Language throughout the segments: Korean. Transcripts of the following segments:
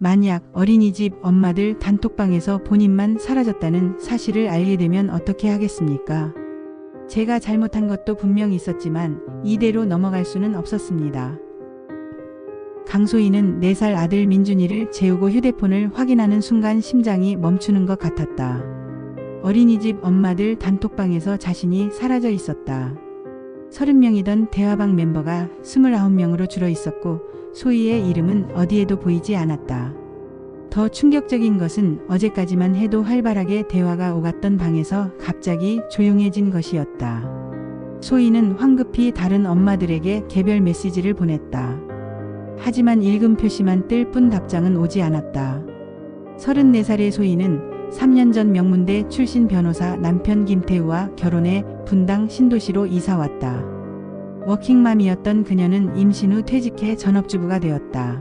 만약 어린이집 엄마들 단톡방에서 본인만 사라졌다는 사실을 알게 되면 어떻게 하겠습니까? 제가 잘못한 것도 분명 있었지만 이대로 넘어갈 수는 없었습니다. 강소희는 4살 아들 민준이를 재우고 휴대폰을 확인하는 순간 심장이 멈추는 것 같았다. 어린이집 엄마들 단톡방에서 자신이 사라져 있었다. 30명이던 대화방 멤버가 29명으로 줄어 있었고 소희의 이름은 어디에도 보이지 않았다. 더 충격적인 것은 어제까지만 해도 활발하게 대화가 오갔던 방에서 갑자기 조용해진 것이었다. 소희는 황급히 다른 엄마들에게 개별 메시지를 보냈다. 하지만 읽음 표시만 뜰 뿐 답장은 오지 않았다. 34살의 소희는 3년 전 명문대 출신 변호사 남편 김태우와 결혼해 분당 신도시로 이사 왔다. 워킹맘이었던 그녀는 임신 후 퇴직해 전업주부가 되었다.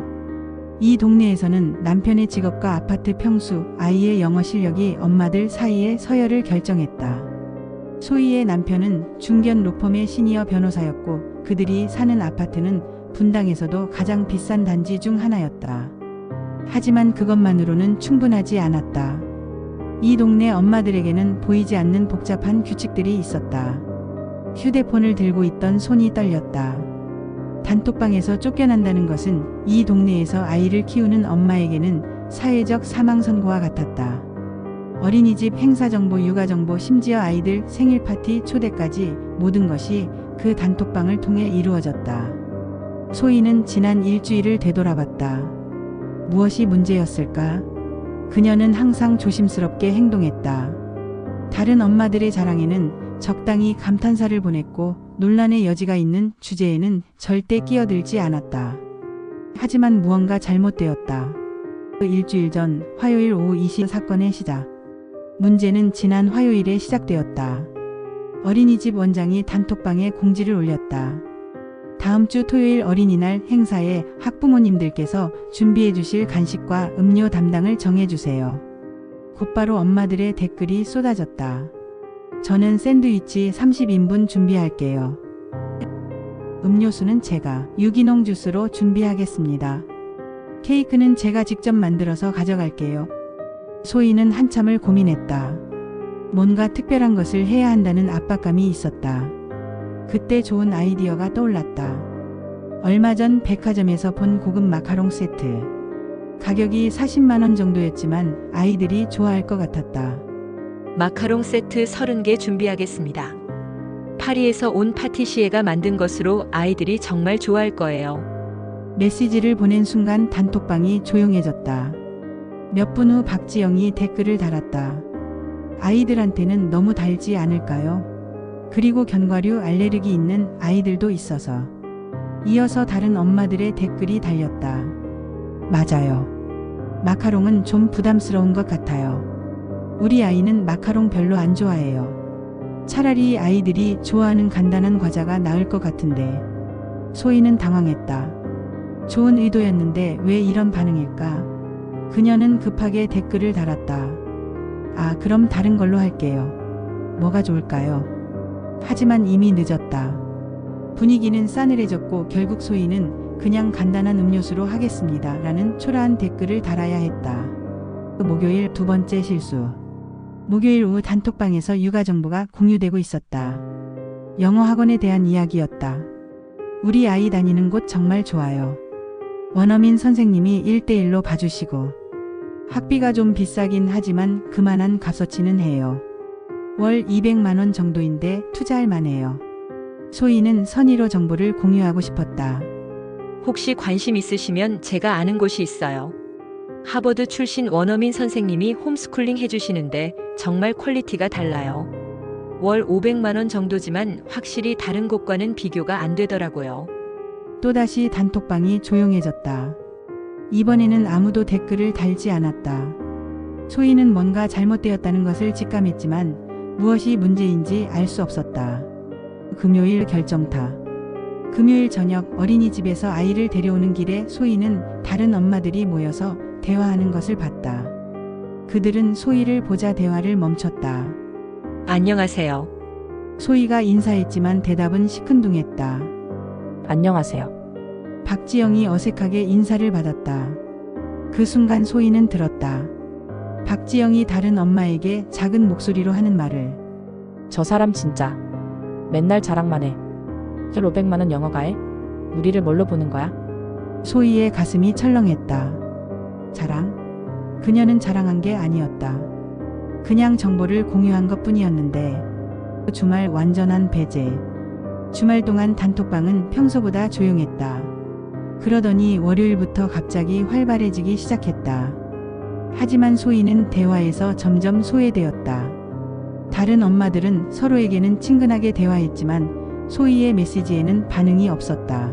이 동네에서는 남편의 직업과 아파트 평수, 아이의 영어 실력이 엄마들 사이의 서열을 결정했다. 소희의 남편은 중견 로펌의 시니어 변호사였고 그들이 사는 아파트는 분당에서도 가장 비싼 단지 중 하나였다. 하지만 그것만으로는 충분하지 않았다. 이 동네 엄마들에게는 보이지 않는 복잡한 규칙들이 있었다. 휴대폰을 들고 있던 손이 떨렸다. 단톡방에서 쫓겨난다는 것은 이 동네에서 아이를 키우는 엄마에게는 사회적 사망 선고와 같았다. 어린이집 행사 정보, 육아 정보, 심지어 아이들 생일 파티 초대까지 모든 것이 그 단톡방을 통해 이루어졌다. 소희는 지난 일주일을 되돌아봤다. 무엇이 문제였을까? 그녀는 항상 조심스럽게 행동했다. 다른 엄마들의 자랑에는 적당히 감탄사를 보냈고 논란의 여지가 있는 주제에는 절대 끼어들지 않았다. 하지만 무언가 잘못되었다. 일주일 전 화요일 오후 2시 사건의 시작. 문제는 지난 화요일에 시작되었다. 어린이집 원장이 단톡방에 공지를 올렸다. 다음 주 토요일 어린이날 행사에 학부모님들께서 준비해 주실 간식과 음료 담당을 정해 주세요. 곧바로 엄마들의 댓글이 쏟아졌다. 저는 샌드위치 30인분 준비할게요. 음료수는 제가 유기농 주스로 준비하겠습니다. 케이크는 제가 직접 만들어서 가져갈게요. 소희는 한참을 고민했다. 뭔가 특별한 것을 해야 한다는 압박감이 있었다. 그때 좋은 아이디어가 떠올랐다. 얼마 전 백화점에서 본 고급 마카롱 세트. 가격이 40만 원 정도였지만 아이들이 좋아할 것 같았다. 마카롱 세트 30개 준비하겠습니다. 파리에서 온 파티시에가 만든 것으로 아이들이 정말 좋아할 거예요. 메시지를 보낸 순간 단톡방이 조용해졌다. 몇 분 후 박지영이 댓글을 달았다. 아이들한테는 너무 달지 않을까요? 그리고 견과류 알레르기 있는 아이들도 있어서. 이어서 다른 엄마들의 댓글이 달렸다. 맞아요. 마카롱은 좀 부담스러운 것 같아요. 우리 아이는 마카롱 별로 안 좋아해요. 차라리 아이들이 좋아하는 간단한 과자가 나을 것 같은데. 소희는 당황했다. 좋은 의도였는데 왜 이런 반응일까? 그녀는 급하게 댓글을 달았다. 아, 그럼 다른 걸로 할게요. 뭐가 좋을까요? 하지만 이미 늦었다. 분위기는 싸늘해졌고 결국 소희는 그냥 간단한 음료수로 하겠습니다. 라는 초라한 댓글을 달아야 했다. 목요일 두 번째 실수. 목요일 오후 단톡방에서 육아 정보가 공유되고 있었다. 영어 학원에 대한 이야기였다. 우리 아이 다니는 곳 정말 좋아요. 원어민 선생님이 1대1로 봐주시고 학비가 좀 비싸긴 하지만 그만한 값어치는 해요. 월 200만 원 정도인데 투자할 만해요. 소희는 선의로 정보를 공유하고 싶었다. 혹시 관심 있으시면 제가 아는 곳이 있어요. 하버드 출신 원어민 선생님이 홈스쿨링 해주시는데 정말 퀄리티가 달라요. 월 500만 원 정도지만 확실히 다른 곳과는 비교가 안 되더라고요. 또다시 단톡방이 조용해졌다. 이번에는 아무도 댓글을 달지 않았다. 소희는 뭔가 잘못되었다는 것을 직감했지만 무엇이 문제인지 알 수 없었다. 금요일 결정타. 금요일 저녁 어린이집에서 아이를 데려오는 길에 소희는 다른 엄마들이 모여서 대화하는 것을 봤다. 그들은 소희를 보자 대화를 멈췄다. 안녕하세요. 소희가 인사했지만 대답은 시큰둥했다. 안녕하세요. 박지영이 어색하게 인사를 받았다. 그 순간 소희는 들었다. 박지영이 다른 엄마에게 작은 목소리로 하는 말을. 저 사람 진짜 맨날 자랑만 해. 500만 원 영어 가해? 우리를 뭘로 보는 거야? 소희의 가슴이 철렁했다. 자랑? 그녀는 자랑한 게 아니었다. 그냥 정보를 공유한 것뿐이었는데 주말 완전한 배제. 주말 동안 단톡방은 평소보다 조용했다. 그러더니 월요일부터 갑자기 활발해지기 시작했다. 하지만 소희는 대화에서 점점 소외되었다. 다른 엄마들은 서로에게는 친근하게 대화했지만 소희의 메시지에는 반응이 없었다.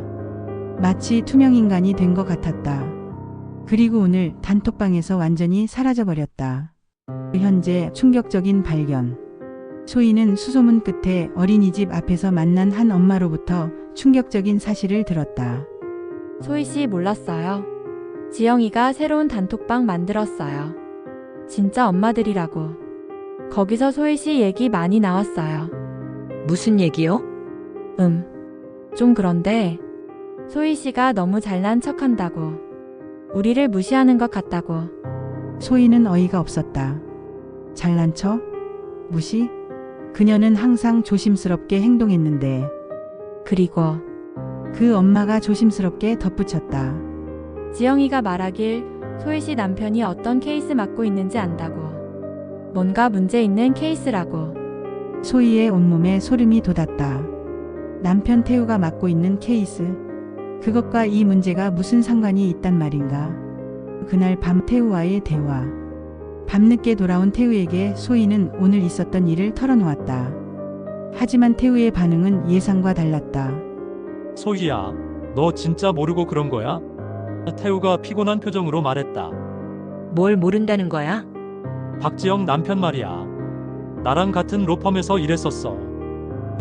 마치 투명인간이 된 것 같았다. 그리고 오늘 단톡방에서 완전히 사라져버렸다. 현재 충격적인 발견. 소희는 수소문 끝에 어린이집 앞에서 만난 한 엄마로부터 충격적인 사실을 들었다. 소희 씨 몰랐어요. 지영이가 새로운 단톡방 만들었어요. 진짜 엄마들이라고. 거기서 소희 씨 얘기 많이 나왔어요. 무슨 얘기요? 좀 그런데 소희 씨가 너무 잘난 척한다고. 우리를 무시하는 것 같다고. 소희는 어이가 없었다. 잘난 척? 무시? 그녀는 항상 조심스럽게 행동했는데. 그리고 그 엄마가 조심스럽게 덧붙였다. 지영이가 말하길 소희 씨 남편이 어떤 케이스 맡고 있는지 안다고. 뭔가 문제 있는 케이스라고. 소희의 온몸에 소름이 돋았다. 남편 태우가 맡고 있는 케이스. 그것과 이 문제가 무슨 상관이 있단 말인가. 그날 밤 태우와의 대화. 밤늦게 돌아온 태우에게 소희는 오늘 있었던 일을 털어놓았다. 하지만 태우의 반응은 예상과 달랐다. 소희야, 너 진짜 모르고 그런 거야? 태우가 피곤한 표정으로 말했다. 뭘 모른다는 거야? 박지영 남편 말이야. 나랑 같은 로펌에서 일했었어.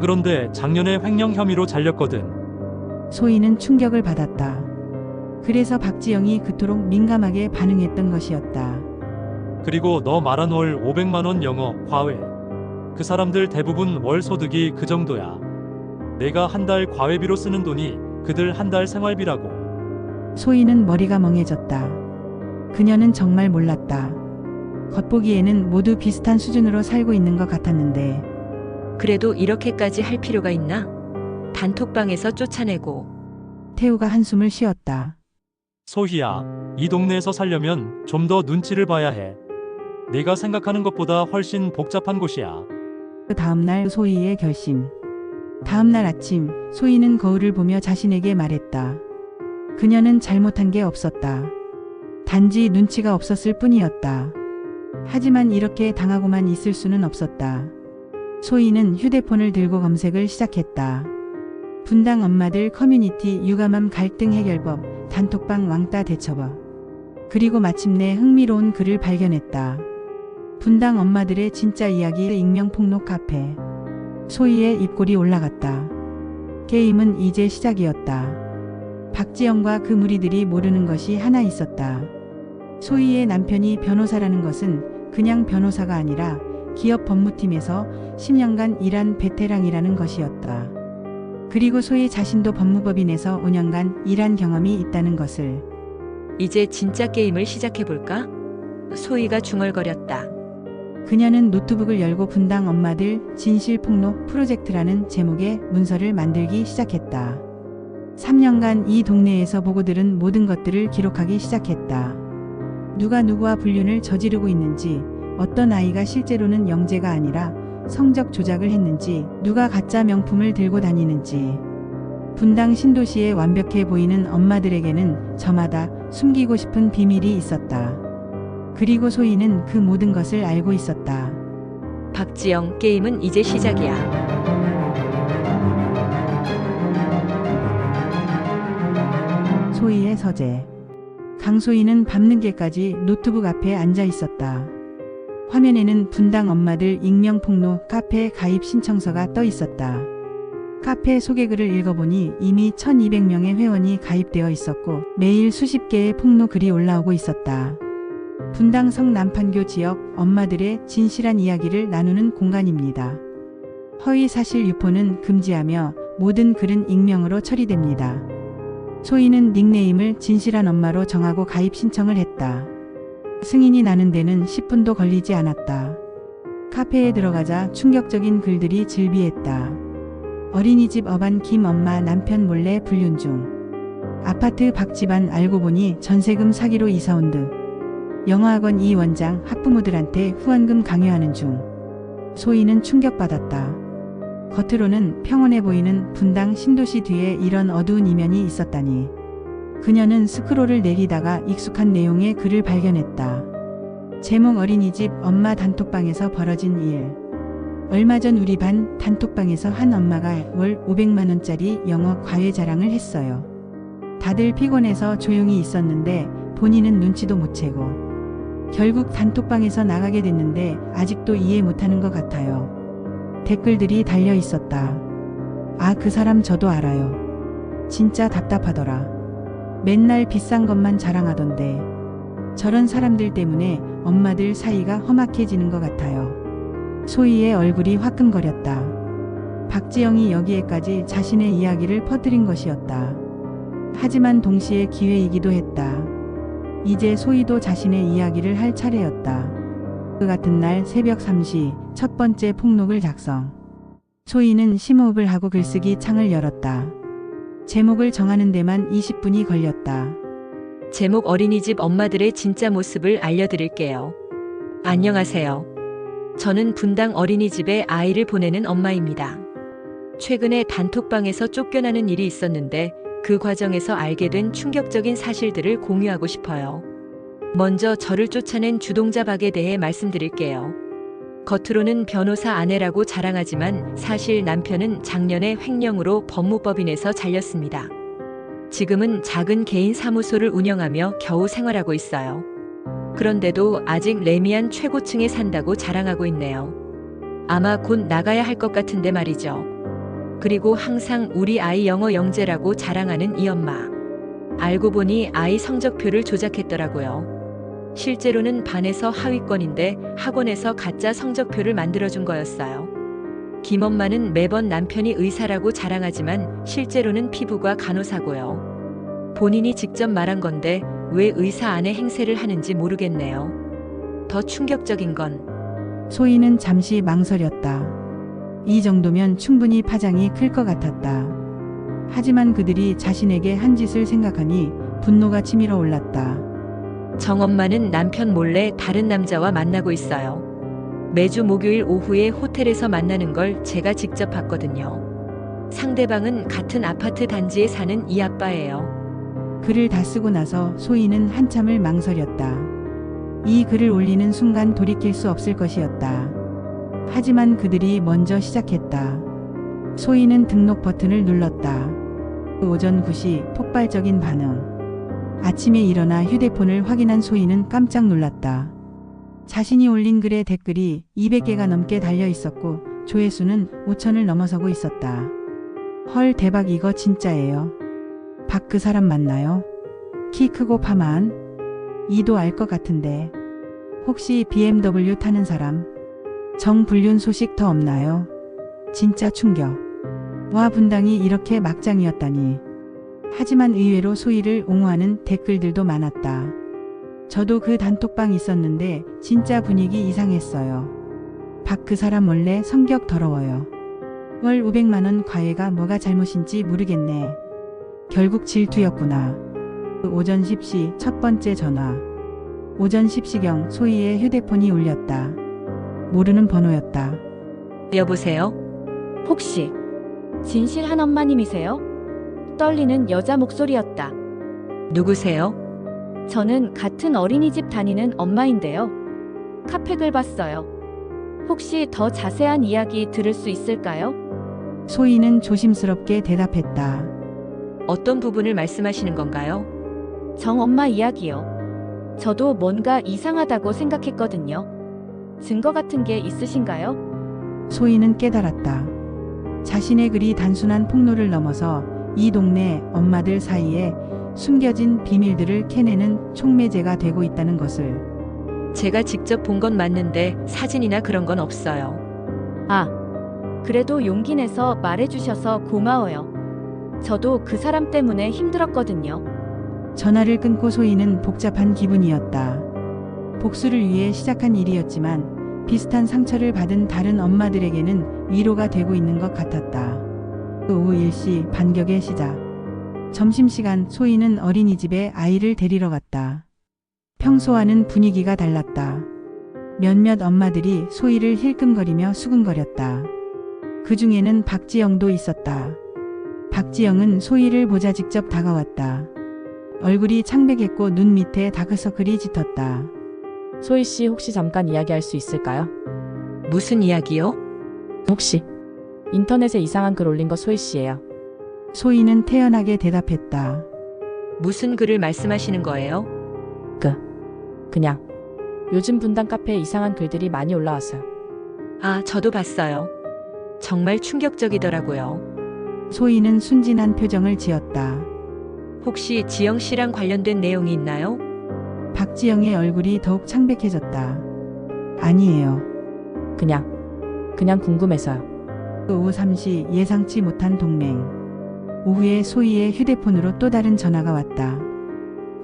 그런데 작년에 횡령 혐의로 잘렸거든. 소희는 충격을 받았다. 그래서 박지영이 그토록 민감하게 반응했던 것이었다. 그리고 너 말한 월 500만 원 영어 과외. 그 사람들 대부분 월 소득이 그 정도야. 내가 한 달 과외비로 쓰는 돈이 그들 한 달 생활비라고. 소희는 머리가 멍해졌다. 그녀는 정말 몰랐다. 겉보기에는 모두 비슷한 수준으로 살고 있는 것 같았는데. 그래도 이렇게까지 할 필요가 있나? 단톡방에서 쫓아내고. 태우가 한숨을 쉬었다. 소희야, 이 동네에서 살려면 좀 더 눈치를 봐야 해. 네가 생각하는 것보다 훨씬 복잡한 곳이야. 그 다음날 소희의 결심. 다음날 아침 소희는 거울을 보며 자신에게 말했다. 그녀는 잘못한 게 없었다. 단지 눈치가 없었을 뿐이었다. 하지만 이렇게 당하고만 있을 수는 없었다. 소희는 휴대폰을 들고 검색을 시작했다. 분당 엄마들 커뮤니티 육아맘 갈등 해결법 단톡방 왕따 대처법. 그리고 마침내 흥미로운 글을 발견했다. 분당 엄마들의 진짜 이야기 익명 폭로 카페. 소희의 입꼬리 올라갔다. 게임은 이제 시작이었다. 박지영과 그 무리들이 모르는 것이 하나 있었다. 소희의 남편이 변호사라는 것은 그냥 변호사가 아니라 기업 법무팀에서 10년간 일한 베테랑이라는 것이었다. 그리고 소희 자신도 법무법인에서 5년간 일한 경험이 있다는 것을. 이제 진짜 게임을 시작해볼까? 소희가 중얼거렸다. 그녀는 노트북을 열고 분당 엄마들 진실폭로 프로젝트라는 제목의 문서를 만들기 시작했다. 3년간 이 동네에서 보고 들은 모든 것들을 기록하기 시작했다. 누가 누구와 불륜을 저지르고 있는지, 어떤 아이가 실제로는 영재가 아니라 성적 조작을 했는지, 누가 가짜 명품을 들고 다니는지. 분당 신도시에 완벽해 보이는 엄마들에게는 저마다 숨기고 싶은 비밀이 있었다. 그리고 소희는 그 모든 것을 알고 있었다. 박지영, 게임은 이제 시작이야. 소희의 서재. 강소희는 밤늦게까지 노트북 앞에 앉아 있었다. 화면에는 분당 엄마들 익명 폭로 카페 가입 신청서가 떠 있었다. 카페 소개글을 읽어보니 이미 1200명의 회원이 가입되어 있었고 매일 수십 개의 폭로 글이 올라오고 있었다. 분당 성남판교 지역 엄마들의 진실한 이야기를 나누는 공간입니다. 허위 사실 유포는 금지하며 모든 글은 익명으로 처리됩니다. 소희는 닉네임을 진실한 엄마로 정하고 가입 신청을 했다. 승인이 나는 데는 10분도 걸리지 않았다. 카페에 들어가자 충격적인 글들이 즐비했다. 어린이집 어반 김 엄마 남편 몰래 불륜 중. 아파트 박 집안 알고 보니 전세금 사기로 이사온 듯. 영어학원 이 원장 학부모들한테 후원금 강요하는 중. 소희는 충격받았다. 겉으로는 평온해 보이는 분당 신도시 뒤에 이런 어두운 이면이 있었다니. 그녀는 스크롤을 내리다가 익숙한 내용의 글을 발견했다. 제목 어린이집 엄마 단톡방에서 벌어진 일. 얼마 전 우리 반 단톡방에서 한 엄마가 월 500만 원짜리 영어 과외 자랑을 했어요. 다들 피곤해서 조용히 있었는데 본인은 눈치도 못 채고. 결국 단톡방에서 나가게 됐는데 아직도 이해 못하는 것 같아요. 댓글들이 달려 있었다. 아, 그 사람 저도 알아요. 진짜 답답하더라. 맨날 비싼 것만 자랑하던데. 저런 사람들 때문에 엄마들 사이가 험악해지는 것 같아요. 소희의 얼굴이 화끈거렸다. 박지영이 여기에까지 자신의 이야기를 퍼뜨린 것이었다. 하지만 동시에 기회이기도 했다. 이제 소희도 자신의 이야기를 할 차례였다. 그 같은 날 새벽 3시 첫 번째 폭록을 작성. 소희는 심호흡을 하고 글쓰기 창을 열었다. 제목을 정하는 데만 20분이 걸렸다. 제목 어린이집 엄마들의 진짜 모습을 알려드릴게요. 안녕하세요. 저는 분당 어린이집에 아이를 보내는 엄마입니다. 최근에 단톡방에서 쫓겨나는 일이 있었는데 그 과정에서 알게 된 충격적인 사실들을 공유하고 싶어요. 먼저 저를 쫓아낸 주동자 박에 대해 말씀드릴게요. 겉으로는 변호사 아내라고 자랑하지만 사실 남편은 작년에 횡령으로 법무법인에서 잘렸습니다. 지금은 작은 개인 사무소를 운영하며 겨우 생활하고 있어요. 그런데도 아직 레미안 최고층에 산다고 자랑하고 있네요. 아마 곧 나가야 할 것 같은데 말이죠. 그리고 항상 우리 아이 영어 영재라고 자랑하는 이 엄마. 알고 보니 아이 성적표를 조작했더라고요. 실제로는 반에서 하위권인데 학원에서 가짜 성적표를 만들어준 거였어요. 김 엄마는 매번 남편이 의사라고 자랑하지만 실제로는 피부과 간호사고요. 본인이 직접 말한 건데 왜 의사 아내 행세를 하는지 모르겠네요. 더 충격적인 건 소희는 잠시 망설였다. 이 정도면 충분히 파장이 클 것 같았다. 하지만 그들이 자신에게 한 짓을 생각하니 분노가 치밀어 올랐다. 정 엄마는 남편 몰래 다른 남자와 만나고 있어요. 매주 목요일 오후에 호텔에서 만나는 걸 제가 직접 봤거든요. 상대방은 같은 아파트 단지에 사는 이 아빠예요. 글을 다 쓰고 나서 소희는 한참을 망설였다. 이 글을 올리는 순간 돌이킬 수 없을 것이었다. 하지만 그들이 먼저 시작했다. 소희는 등록 버튼을 눌렀다. 오전 9시 폭발적인 반응. 아침에 일어나 휴대폰을 확인한 소희는 깜짝 놀랐다. 자신이 올린 글의 댓글이 200개가 넘게 달려 있었고 조회수는 5천을 넘어서고 있었다. 헐, 대박, 이거 진짜예요. 박 그 사람 맞나요? 키 크고 파마한? 이도 알 것 같은데. 혹시 BMW 타는 사람? 정불륜 소식 더 없나요? 진짜 충격. 와, 분당이 이렇게 막장이었다니. 하지만 의외로 소희를 옹호하는 댓글들도 많았다. 저도 그 단톡방 있었는데 진짜 분위기 이상했어요. 박 그 사람 원래 성격 더러워요. 월 500만 원 과외가 뭐가 잘못인지 모르겠네. 결국 질투였구나. 오전 10시 첫 번째 전화. 오전 10시경 소희의 휴대폰이 울렸다. 모르는 번호였다. 여보세요? 혹시 진실한 엄마님이세요? 떨리는 여자 목소리였다. 누구세요? 저는 같은 어린이집 다니는 엄마인데요. 카페글 봤어요. 혹시 더 자세한 이야기 들을 수 있을까요? 소희는 조심스럽게 대답했다. 어떤 부분을 말씀하시는 건가요? 정 엄마 이야기요. 저도 뭔가 이상하다고 생각했거든요. 증거 같은 게 있으신가요? 소희는 깨달았다. 자신의 글이 단순한 폭로를 넘어서 이 동네 엄마들 사이에 숨겨진 비밀들을 캐내는 촉매제가 되고 있다는 것을. 제가 직접 본 건 맞는데 사진이나 그런 건 없어요. 아, 그래도 용기 내서 말해주셔서 고마워요. 저도 그 사람 때문에 힘들었거든요. 전화를 끊고 소희는 복잡한 기분이었다. 복수를 위해 시작한 일이었지만 비슷한 상처를 받은 다른 엄마들에게는 위로가 되고 있는 것 같았다. 그 오후 1시 반격의 시작. 점심시간 소희는 어린이집에 아이를 데리러 갔다. 평소와는 분위기가 달랐다. 몇몇 엄마들이 소희를 힐끔거리며 수근거렸다. 그 중에는 박지영도 있었다. 박지영은 소희를 보자 직접 다가왔다. 얼굴이 창백했고 눈 밑에 다크서클이 짙었다. 소희 씨 혹시 잠깐 이야기할 수 있을까요? 무슨 이야기요? 혹시 인터넷에 이상한 글 올린 거 소희 씨예요. 소희는 태연하게 대답했다. 무슨 글을 말씀하시는 거예요? 그냥 요즘 분당 카페에 이상한 글들이 많이 올라왔어요. 아, 저도 봤어요. 정말 충격적이더라고요. 소희는 순진한 표정을 지었다. 혹시 지영 씨랑 관련된 내용이 있나요? 박지영의 얼굴이 더욱 창백해졌다. 아니에요. 그냥 궁금해서요. 그 오후 3시 예상치 못한 동맹. 오후에 소희의 휴대폰으로 또 다른 전화가 왔다.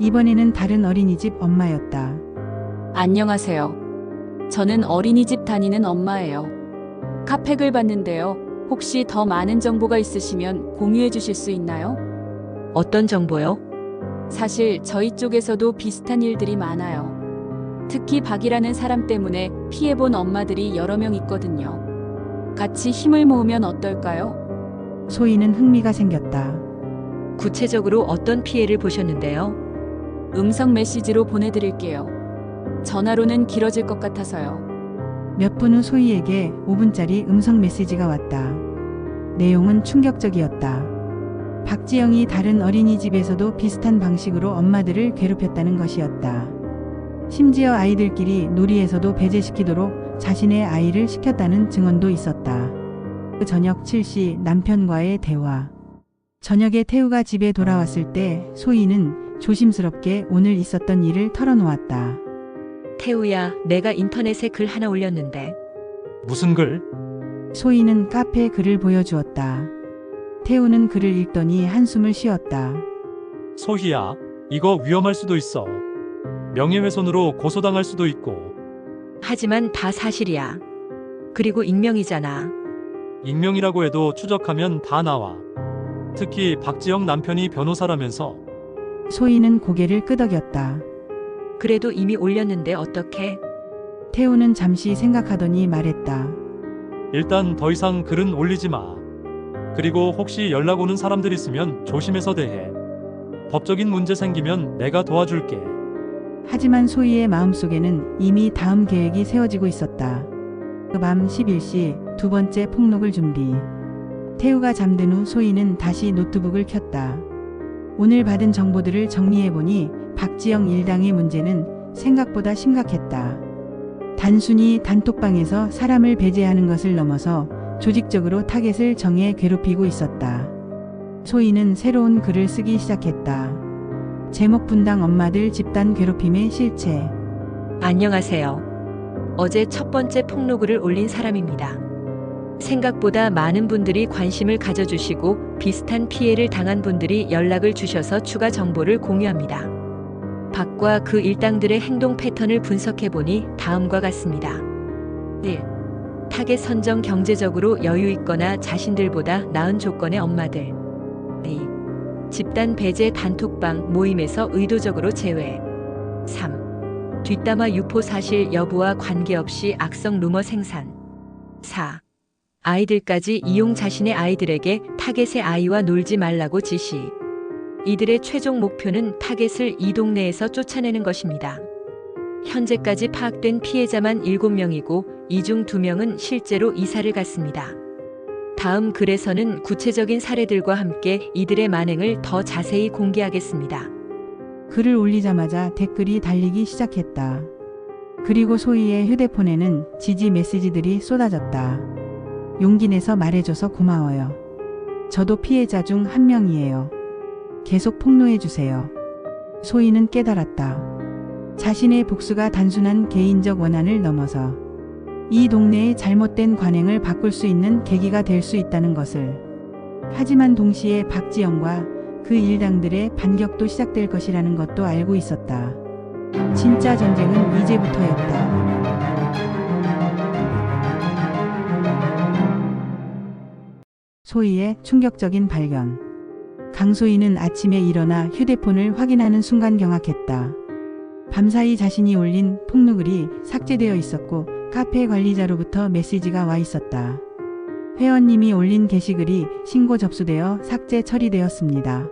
이번에는 다른 어린이집 엄마였다. 안녕하세요. 저는 어린이집 다니는 엄마예요. 카페글 봤는데요. 혹시 더 많은 정보가 있으시면 공유해 주실 수 있나요? 어떤 정보요? 사실 저희 쪽에서도 비슷한 일들이 많아요. 특히 박이라는 사람 때문에 피해본 엄마들이 여러 명 있거든요. 같이 힘을 모으면 어떨까요? 소희는 흥미가 생겼다. 구체적으로 어떤 피해를 보셨는데요? 음성 메시지로 보내드릴게요. 전화로는 길어질 것 같아서요. 몇 분 후 소희에게 5분짜리 음성 메시지가 왔다. 내용은 충격적이었다. 박지영이 다른 어린이집에서도 비슷한 방식으로 엄마들을 괴롭혔다는 것이었다. 심지어 아이들끼리 놀이에서도 배제시키도록 자신의 아이를 시켰다는 증언도 있었다. 그 저녁 7시 남편과의 대화. 저녁에 태우가 집에 돌아왔을 때 소희는 조심스럽게 오늘 있었던 일을 털어놓았다. 태우야, 내가 인터넷에 글 하나 올렸는데. 무슨 글? 소희는 카페에 글을 보여주었다. 태우는 글을 읽더니 한숨을 쉬었다. 소희야, 이거 위험할 수도 있어. 명예훼손으로 고소당할 수도 있고. 하지만 다 사실이야. 그리고 익명이잖아. 익명이라고 해도 추적하면 다 나와. 특히 박지영 남편이 변호사라면서. 소희는 고개를 끄덕였다. 그래도 이미 올렸는데 어떡해? 태우는 잠시 생각하더니 말했다. 일단 더 이상 글은 올리지 마. 그리고 혹시 연락 오는 사람들 있으면 조심해서 대해. 법적인 문제 생기면 내가 도와줄게. 하지만 소희의 마음속에는 이미 다음 계획이 세워지고 있었다. 그 밤 11시 두 번째 폭로글 준비. 태우가 잠든 후 소희는 다시 노트북을 켰다. 오늘 받은 정보들을 정리해보니 박지영 일당의 문제는 생각보다 심각했다. 단순히 단톡방에서 사람을 배제하는 것을 넘어서 조직적으로 타겟을 정해 괴롭히고 있었다. 소희는 새로운 글을 쓰기 시작했다. 제목 분당 엄마들 집단 괴롭힘의 실체. 안녕하세요. 어제 첫 번째 폭로글을 올린 사람입니다. 생각보다 많은 분들이 관심을 가져주시고 비슷한 피해를 당한 분들이 연락을 주셔서 추가 정보를 공유합니다. 박과 그 일당들의 행동 패턴을 분석해보니 다음과 같습니다. 1. 타겟 선정 경제적으로 여유 있거나 자신들보다 나은 조건의 엄마들. 2. 집단 배제 단톡방 모임에서 의도적으로 제외. 3. 뒷담화 유포 사실 여부와 관계없이 악성 루머 생산. 4. 아이들까지 이용 자신의 아이들에게 타겟의 아이와 놀지 말라고 지시. 이들의 최종 목표는 타겟을 이 동네에서 쫓아내는 것입니다. 현재까지 파악된 피해자만 7명이고 이 중 2명은 실제로 이사를 갔습니다. 다음 글에서는 구체적인 사례들과 함께 이들의 만행을 더 자세히 공개하겠습니다. 글을 올리자마자 댓글이 달리기 시작했다. 그리고 소희의 휴대폰에는 지지 메시지들이 쏟아졌다. 용기 내서 말해줘서 고마워요. 저도 피해자 중 한 명이에요. 계속 폭로해주세요. 소희는 깨달았다. 자신의 복수가 단순한 개인적 원한을 넘어서 이 동네의 잘못된 관행을 바꿀 수 있는 계기가 될 수 있다는 것을. 하지만 동시에 박지영과 그 일당들의 반격도 시작될 것이라는 것도 알고 있었다. 진짜 전쟁은 이제부터였다. 소희의 충격적인 발견. 강소희는 아침에 일어나 휴대폰을 확인하는 순간 경악했다. 밤사이 자신이 올린 폭로글이 삭제되어 있었고 카페 관리자로부터 메시지가 와 있었다. 회원님이 올린 게시글이 신고 접수되어 삭제 처리되었습니다.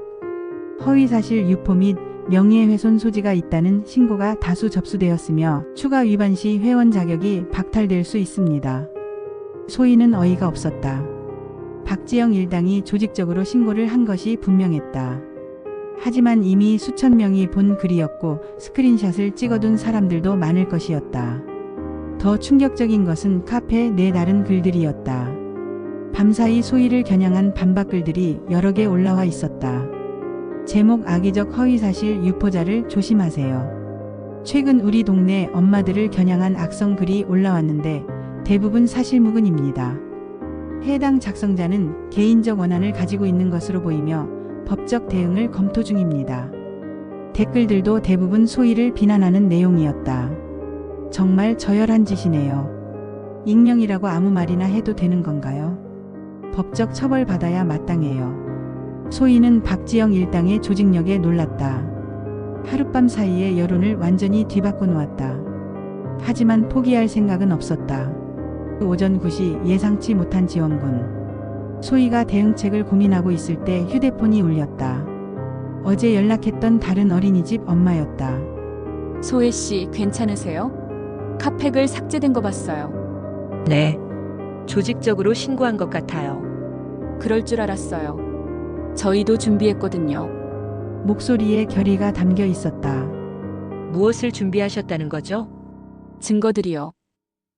허위사실 유포 및 명예훼손 소지가 있다는 신고가 다수 접수되었으며 추가 위반 시 회원 자격이 박탈될 수 있습니다. 소희는 어이가 없었다. 박지영 일당이 조직적으로 신고를 한 것이 분명했다. 하지만 이미 수천 명이 본 글이었고 스크린샷을 찍어둔 사람들도 많을 것이었다. 더 충격적인 것은 카페 내 다른 글들이었다. 밤사이 소희를 겨냥한 반박 글들이 여러 개 올라와 있었다. 제목 악의적 허위사실 유포자를 조심하세요. 최근 우리 동네 엄마들을 겨냥한 악성 글이 올라왔는데 대부분 사실무근입니다. 해당 작성자는 개인적 원한을 가지고 있는 것으로 보이며 법적 대응을 검토 중입니다. 댓글들도 대부분 소희를 비난하는 내용이었다. 정말 저열한 짓이네요. 익명이라고 아무 말이나 해도 되는 건가요? 법적 처벌받아야 마땅해요. 소희는 박지영 일당의 조직력에 놀랐다. 하룻밤 사이에 여론을 완전히 뒤바꿔 놓았다. 하지만 포기할 생각은 없었다. 오전 9시 예상치 못한 지원군. 소희가 대응책을 고민하고 있을 때 휴대폰이 울렸다. 어제 연락했던 다른 어린이집 엄마였다. 소혜 씨, 괜찮으세요? 카페글 삭제된 거 봤어요. 네. 조직적으로 신고한 것 같아요. 그럴 줄 알았어요. 저희도 준비했거든요. 목소리에 결의가 담겨 있었다. 무엇을 준비하셨다는 거죠? 증거들이요.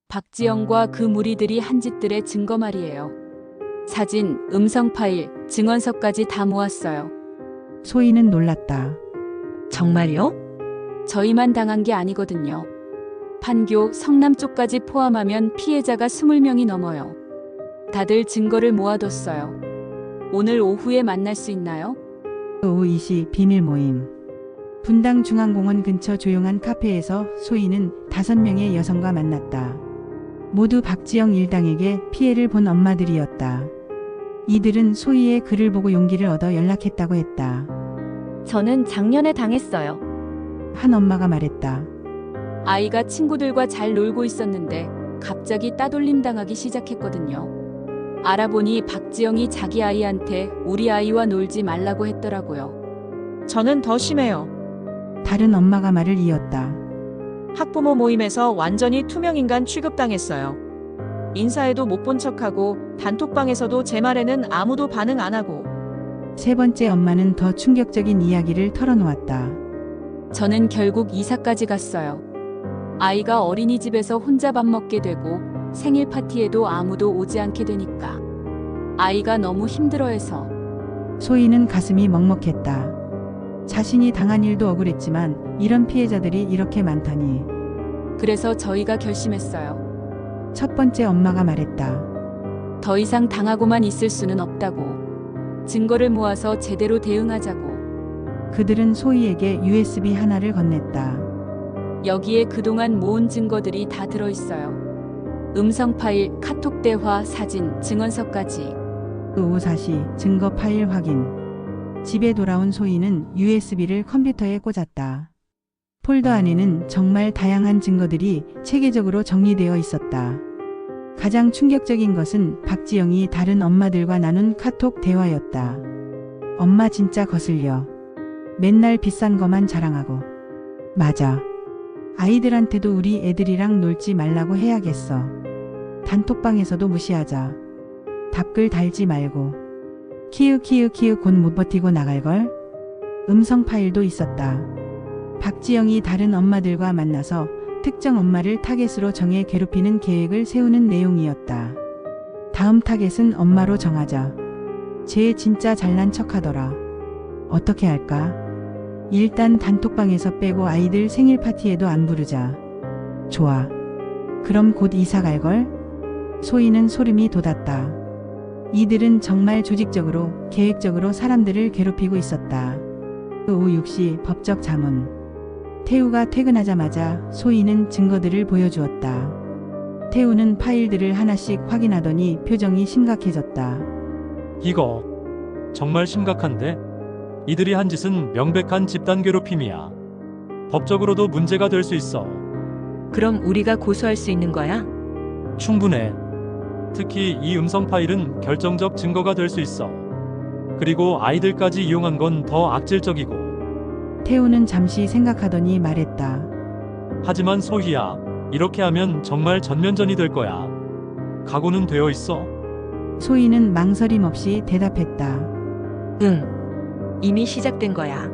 박지영과 그 무리들이 한 짓들의 증거 말이에요. 사진, 음성 파일, 증언서까지 다 모았어요. 소희는 놀랐다. 정말요? 저희만 당한 게 아니거든요. 판교, 성남 쪽까지 포함하면 피해자가 20명이 넘어요. 다들 증거를 모아뒀어요. 오늘 오후에 만날 수 있나요? 오후 2시 비밀 모임. 분당 중앙공원 근처 조용한 카페에서 소희는 5명의 여성과 만났다. 모두 박지영 일당에게 피해를 본 엄마들이었다. 이들은 소희의 글을 보고 용기를 얻어 연락했다고 했다. 저는 작년에 당했어요. 한 엄마가 말했다. 아이가 친구들과 잘 놀고 있었는데 갑자기 따돌림 당하기 시작했거든요. 알아보니 박지영이 자기 아이한테 우리 아이와 놀지 말라고 했더라고요. 저는 더 심해요. 다른 엄마가 말을 이었다. 학부모 모임에서 완전히 투명인간 취급당했어요. 인사에도 못 본 척하고 단톡방에서도 제 말에는 아무도 반응 안 하고. 세 번째 엄마는 더 충격적인 이야기를 털어놓았다. 저는 결국 이사까지 갔어요. 아이가 어린이집에서 혼자 밥 먹게 되고 생일 파티에도 아무도 오지 않게 되니까. 아이가 너무 힘들어해서. 소희는 가슴이 먹먹했다. 자신이 당한 일도 억울했지만 이런 피해자들이 이렇게 많다니. 그래서 저희가 결심했어요. 첫 번째 엄마가 말했다. 더 이상 당하고만 있을 수는 없다고. 증거를 모아서 제대로 대응하자고. 그들은 소희에게 USB 하나를 건넸다. 여기에 그동안 모은 증거들이 다 들어있어요. 음성 파일, 카톡 대화, 사진, 증언서까지. 오후 4시 증거 파일 확인. 집에 돌아온 소희는 USB를 컴퓨터에 꽂았다. 폴더 안에는 정말 다양한 증거들이 체계적으로 정리되어 있었다. 가장 충격적인 것은 박지영이 다른 엄마들과 나눈 카톡 대화였다. 엄마 진짜 거슬려. 맨날 비싼 거만 자랑하고. 맞아. 아이들한테도 우리 애들이랑 놀지 말라고 해야겠어. 단톡방에서도 무시하자. 답글 달지 말고. 키읔 곧 못 버티고 나갈걸? 음성 파일도 있었다. 박지영이 다른 엄마들과 만나서 특정 엄마를 타겟으로 정해 괴롭히는 계획을 세우는 내용이었다. 다음 타겟은 엄마로 정하자. 쟤 진짜 잘난 척하더라. 어떻게 할까? 일단 단톡방에서 빼고 아이들 생일 파티에도 안 부르자. 좋아. 그럼 곧 이사 갈걸? 소희는 소름이 돋았다. 이들은 정말 조직적으로, 계획적으로 사람들을 괴롭히고 있었다. 그 오후 6시 법적 자문. 태우가 퇴근하자마자 소희는 증거들을 보여주었다. 태우는 파일들을 하나씩 확인하더니 표정이 심각해졌다. 이거 정말 심각한데? 이들이 한 짓은 명백한 집단 괴롭힘이야. 법적으로도 문제가 될 수 있어. 그럼 우리가 고소할 수 있는 거야? 충분해. 특히 이 음성 파일은 결정적 증거가 될 수 있어. 그리고 아이들까지 이용한 건 더 악질적이고. 태우는 잠시 생각하더니 말했다. 하지만 소희야, 이렇게 하면 정말 전면전이 될 거야. 각오는 되어 있어? 소희는 망설임 없이 대답했다. 응. 이미 시작된 거야.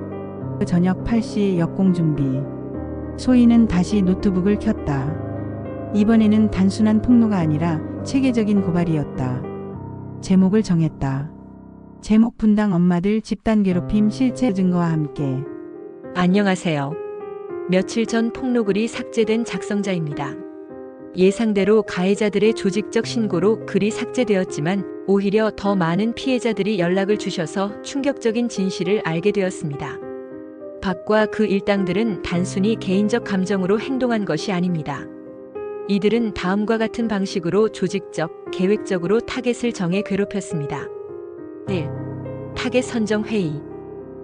저녁 8시 역공 준비. 소희는 다시 노트북을 켰다. 이번에는 단순한 폭로가 아니라 체계적인 고발이었다. 제목을 정했다. 제목 분당 엄마들 집단 괴롭힘 실체 증거와 함께. 안녕하세요. 며칠 전 폭로글이 삭제된 작성자입니다. 예상대로 가해자들의 조직적 신고로 글이 삭제되었지만 오히려 더 많은 피해자들이 연락을 주셔서 충격적인 진실을 알게 되었습니다. 박과 그 일당들은 단순히 개인적 감정으로 행동한 것이 아닙니다. 이들은 다음과 같은 방식으로 조직적, 계획적으로 타겟을 정해 괴롭혔습니다. 1. 타겟 선정 회의.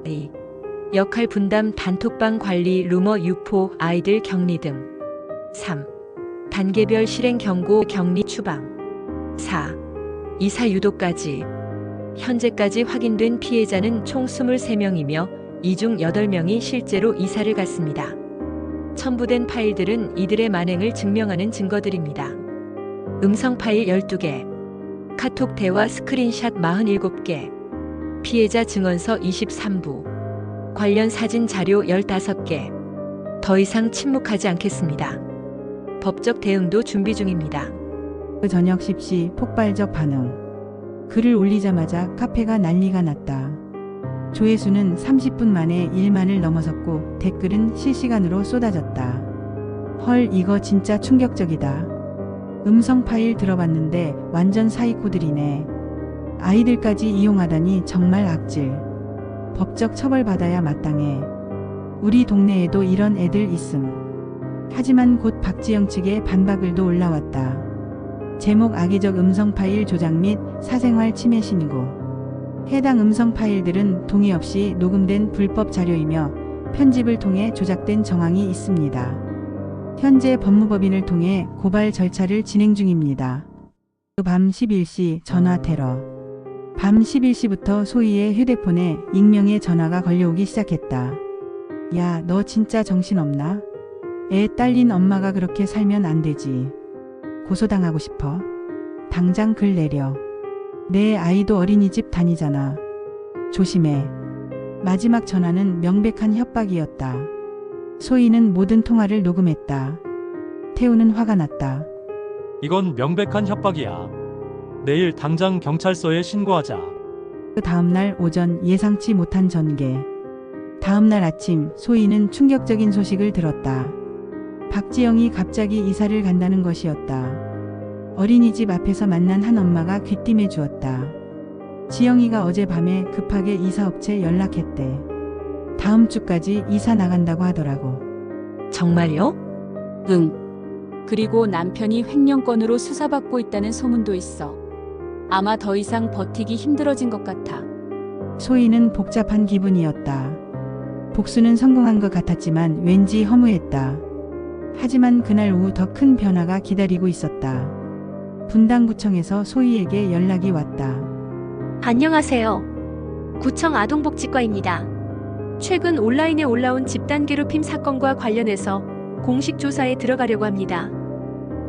2. 역할 분담 단톡방 관리 루머 유포 아이들 격리 등. 3. 단계별 실행 경고 격리 추방. 4. 이사 유도까지. 현재까지 확인된 피해자는 총 23명이며 이 중 8명이 실제로 이사를 갔습니다. 첨부된 파일들은 이들의 만행을 증명하는 증거들입니다. 음성 파일 12개, 카톡 대화 스크린샷 47개, 피해자 증언서 23부, 관련 사진 자료 15개. 더 이상 침묵하지 않겠습니다. 법적 대응도 준비 중입니다. 저녁 10시 폭발적 반응. 글을 올리자마자 카페가 난리가 났다. 조회수는 30분 만에 1만을 넘어섰고 댓글은 실시간으로 쏟아졌다. 헐, 이거 진짜 충격적이다. 음성 파일 들어봤는데 완전 사이코들이네. 아이들까지 이용하다니 정말 악질. 법적 처벌받아야 마땅해. 우리 동네에도 이런 애들 있음. 하지만 곧 박지영 측의 반박글도 올라왔다. 제목 악의적 음성 파일 조작 및 사생활 침해 신고. 해당 음성 파일들은 동의 없이 녹음된 불법 자료이며 편집을 통해 조작된 정황이 있습니다. 현재 법무법인을 통해 고발 절차를 진행 중입니다. 밤 11시 전화 테러. 밤 11시부터 소희의 휴대폰에 익명의 전화가 걸려오기 시작했다. 야, 너 진짜 정신없나? 애 딸린 엄마가 그렇게 살면 안 되지. 고소당하고 싶어? 당장 글 내려. 내 아이도 어린이집 다니잖아. 조심해. 마지막 전화는 명백한 협박이었다. 소희는 모든 통화를 녹음했다. 태우는 화가 났다. 이건 명백한 협박이야. 내일 당장 경찰서에 신고하자. 그 다음날 오전 예상치 못한 전개. 다음날 아침 소희는 충격적인 소식을 들었다. 박지영이 갑자기 이사를 간다는 것이었다. 어린이집 앞에서 만난 한 엄마가 귀띔해 주었다. 지영이가 어젯밤에 급하게 이사업체 연락했대. 다음 주까지 이사 나간다고 하더라고. 정말요? 응. 그리고 남편이 횡령건으로 수사받고 있다는 소문도 있어. 아마 더 이상 버티기 힘들어진 것 같아. 소희는 복잡한 기분이었다. 복수는 성공한 것 같았지만 왠지 허무했다. 하지만 그날 오후 더 큰 변화가 기다리고 있었다. 분당구청에서 소희에게 연락이 왔다. 안녕하세요. 구청 아동복지과입니다. 최근 온라인에 올라온 집단 괴롭힘 사건과 관련해서 공식 조사에 들어가려고 합니다.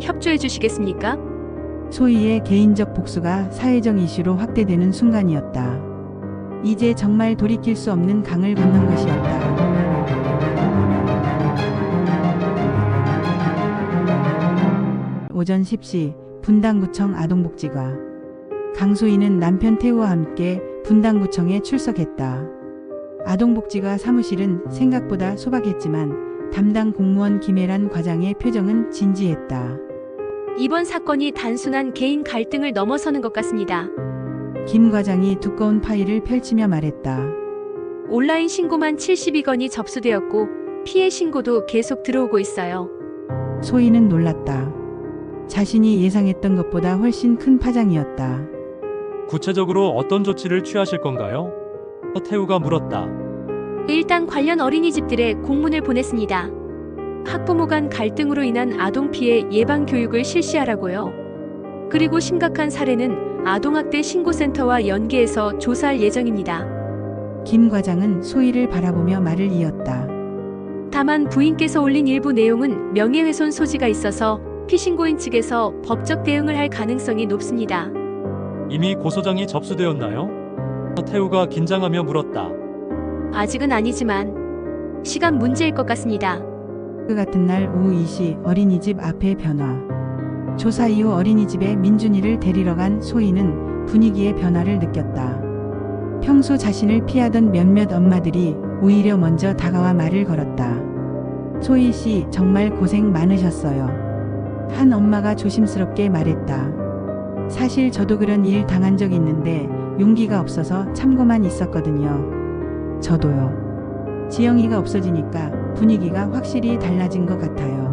협조해 주시겠습니까? 소희의 개인적 복수가 사회적 이슈로 확대되는 순간이었다. 이제 정말 돌이킬 수 없는 강을 건넌 것이었다. 오전 10시 분당구청 아동복지과. 강소희는 남편 태우와 함께 분당구청에 출석했다. 아동복지과 사무실은 생각보다 소박했지만 담당 공무원 김혜란 과장의 표정은 진지했다. 이번 사건이 단순한 개인 갈등을 넘어서는 것 같습니다. 김 과장이 두꺼운 파일을 펼치며 말했다. 온라인 신고만 72건이 접수되었고 피해 신고도 계속 들어오고 있어요. 소희는 놀랐다. 자신이 예상했던 것보다 훨씬 큰 파장이었다. 구체적으로 어떤 조치를 취하실 건가요? 태우가 물었다. 일단 관련 어린이집들에 공문을 보냈습니다. 학부모 간 갈등으로 인한 아동 피해 예방 교육을 실시하라고요. 그리고 심각한 사례는 아동학대 신고센터와 연계해서 조사할 예정입니다. 김 과장은 소희를 바라보며 말을 이었다. 다만 부인께서 올린 일부 내용은 명예훼손 소지가 있어서 피신고인 측에서 법적 대응을 할 가능성이 높습니다. 이미 고소장이 접수되었나요? 태우가 긴장하며 물었다. 아직은 아니지만 시간 문제일 것 같습니다. 그 같은 날 오후 2시 어린이집 앞의 변화. 조사 이후 어린이집에 민준이를 데리러 간 소희는 분위기의 변화를 느꼈다. 평소 자신을 피하던 몇몇 엄마들이 오히려 먼저 다가와 말을 걸었다. 소희 씨 정말 고생 많으셨어요. 한 엄마가 조심스럽게 말했다. 사실 저도 그런 일 당한 적 있는데 용기가 없어서 참고만 있었거든요. 저도요. 지영이가 없어지니까 분위기가 확실히 달라진 것 같아요.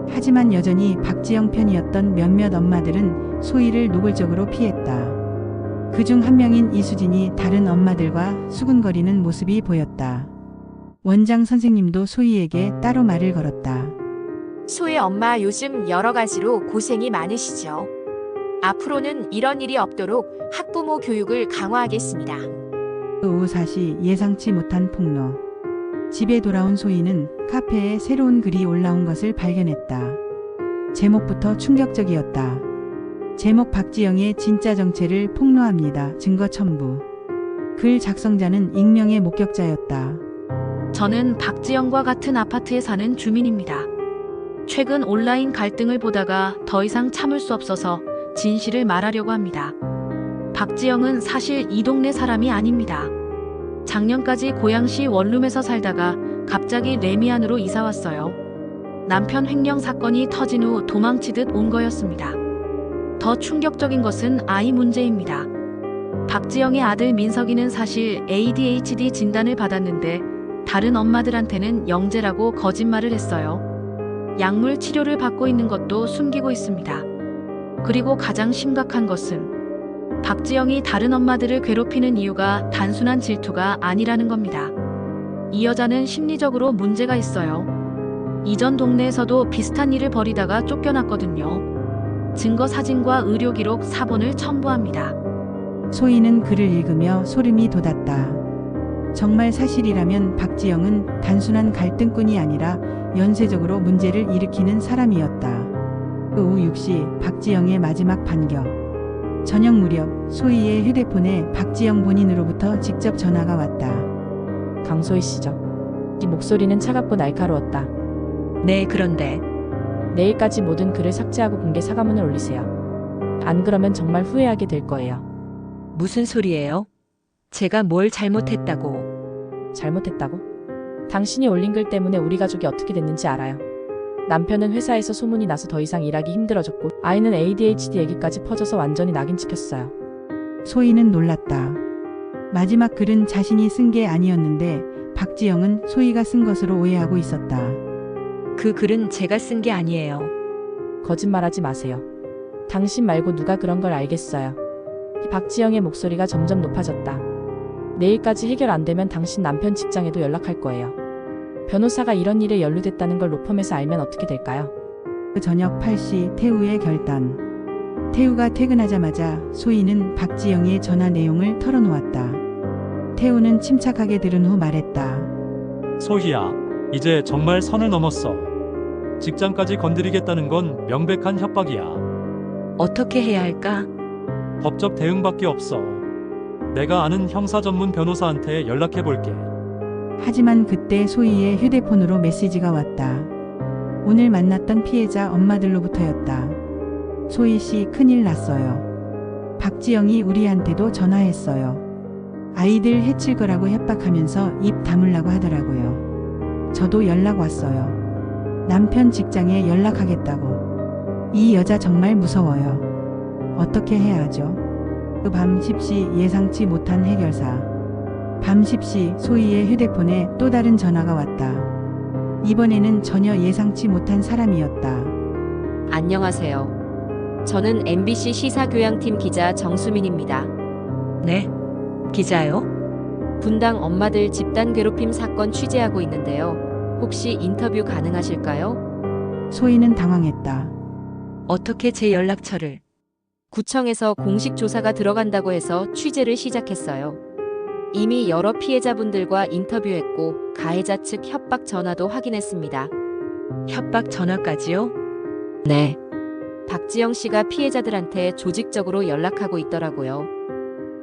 하지만 여전히 박지영 편이었던 몇몇 엄마들은 소희를 노골적으로 피했다. 그중 한 명인 이수진이 다른 엄마들과 수군거리는 모습이 보였다. 원장 선생님도 소희에게 따로 말을 걸었다. 소희 엄마 요즘 여러 가지로 고생이 많으시죠. 앞으로는 이런 일이 없도록 학부모 교육을 강화하겠습니다. 그 오후 4시 예상치 못한 폭로. 집에 돌아온 소희는 카페에 새로운 글이 올라온 것을 발견했다. 제목부터 충격적이었다. 제목 박지영의 진짜 정체를 폭로합니다. 증거 첨부. 글 작성자는 익명의 목격자였다. 저는 박지영과 같은 아파트에 사는 주민입니다. 최근 온라인 갈등을 보다가 더 이상 참을 수 없어서 진실을 말하려고 합니다. 박지영은 사실 이 동네 사람이 아닙니다. 작년까지 고양시 원룸에서 살다가 갑자기 레미안으로 이사 왔어요. 남편 횡령 사건이 터진 후 도망치듯 온 거였습니다. 더 충격적인 것은 아이 문제입니다. 박지영의 아들 민석이는 사실 ADHD 진단을 받았는데 다른 엄마들한테는 영재라고 거짓말을 했어요. 약물 치료를 받고 있는 것도 숨기고 있습니다. 그리고 가장 심각한 것은 박지영이 다른 엄마들을 괴롭히는 이유가 단순한 질투가 아니라는 겁니다. 이 여자는 심리적으로 문제가 있어요. 이전 동네에서도 비슷한 일을 벌이다가 쫓겨났거든요. 증거 사진과 의료 기록 사본을 첨부합니다. 소희는 글을 읽으며 소름이 돋았다. 정말 사실이라면 박지영은 단순한 갈등꾼이 아니라 연쇄적으로 문제를 일으키는 사람이었다. 그 오후 6시 박지영의 마지막 반격. 저녁 무렵 소희의 휴대폰에 박지영 본인으로부터 직접 전화가 왔다. 강소희 씨죠. 이 목소리는 차갑고 날카로웠다. 네, 그런데 내일까지 모든 글을 삭제하고 공개 사과문을 올리세요. 안 그러면 정말 후회하게 될 거예요. 무슨 소리예요? 제가 뭘 잘못했다고? 잘못했다고? 당신이 올린 글 때문에 우리 가족이 어떻게 됐는지 알아요. 남편은 회사에서 소문이 나서 더 이상 일하기 힘들어졌고 아이는 ADHD 얘기까지 퍼져서 완전히 낙인 찍혔어요. 소희는 놀랐다. 마지막 글은 자신이 쓴 게 아니었는데 박지영은 소희가 쓴 것으로 오해하고 있었다. 그 글은 제가 쓴 게 아니에요. 거짓말하지 마세요. 당신 말고 누가 그런 걸 알겠어요. 박지영의 목소리가 점점 높아졌다. 내일까지 해결 안 되면 당신 남편 직장에도 연락할 거예요. 변호사가 이런 일에 연루됐다는 걸 로펌에서 알면 어떻게 될까요? 그 저녁 8시 태우의 결단. 태우가 퇴근하자마자 소희는 박지영의 전화 내용을 털어놓았다. 태우는 침착하게 들은 후 말했다. 소희야, 이제 정말 선을 넘었어. 직장까지 건드리겠다는 건 명백한 협박이야. 어떻게 해야 할까? 법적 대응밖에 없어. 내가 아는 형사 전문 변호사한테 연락해 볼게. 하지만 그때 소희의 휴대폰으로 메시지가 왔다. 오늘 만났던 피해자 엄마들로부터였다. 소희 씨 큰일 났어요. 박지영이 우리한테도 전화했어요. 아이들 해칠 거라고 협박하면서 입 다물라고 하더라고요. 저도 연락 왔어요. 남편 직장에 연락하겠다고. 이 여자 정말 무서워요. 어떻게 해야 하죠? 그 밤 10시 예상치 못한 해결사. 밤 10시 소희의 휴대폰에 또 다른 전화가 왔다. 이번에는 전혀 예상치 못한 사람이었다. 안녕하세요. 저는 MBC 시사교양팀 기자 정수민입니다. 네? 기자요? 분당 엄마들 집단 괴롭힘 사건 취재하고 있는데요. 혹시 인터뷰 가능하실까요? 소희는 당황했다. 어떻게 제 연락처를? 구청에서 공식 조사가 들어간다고 해서 취재를 시작했어요. 이미 여러 피해자분들과 인터뷰했고 가해자 측 협박 전화도 확인했습니다. 협박 전화까지요? 네. 박지영 씨가 피해자들한테 조직적으로 연락하고 있더라고요.